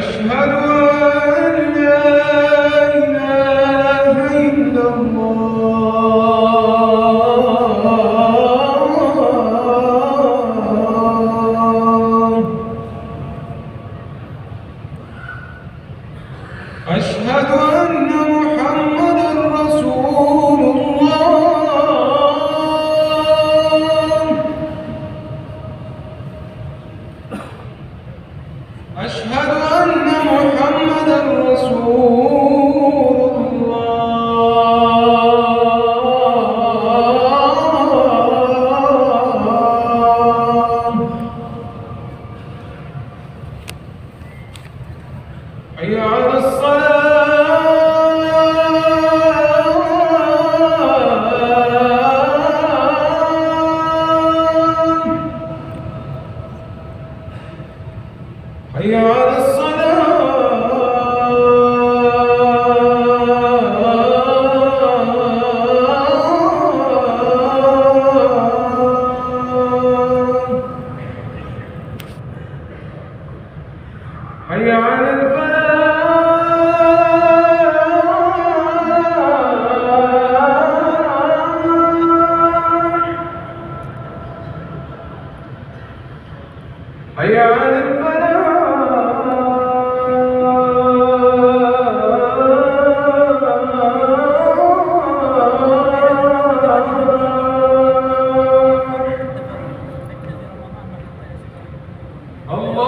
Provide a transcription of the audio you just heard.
أشهد أن لا إله إلا الله. أشهد أن محمدًا رسول الله. أشهد أن محمدًا رسول الله. حي على الصلاة. حي على الصلاة. حي على الفلاح. حي على الفلاح. الله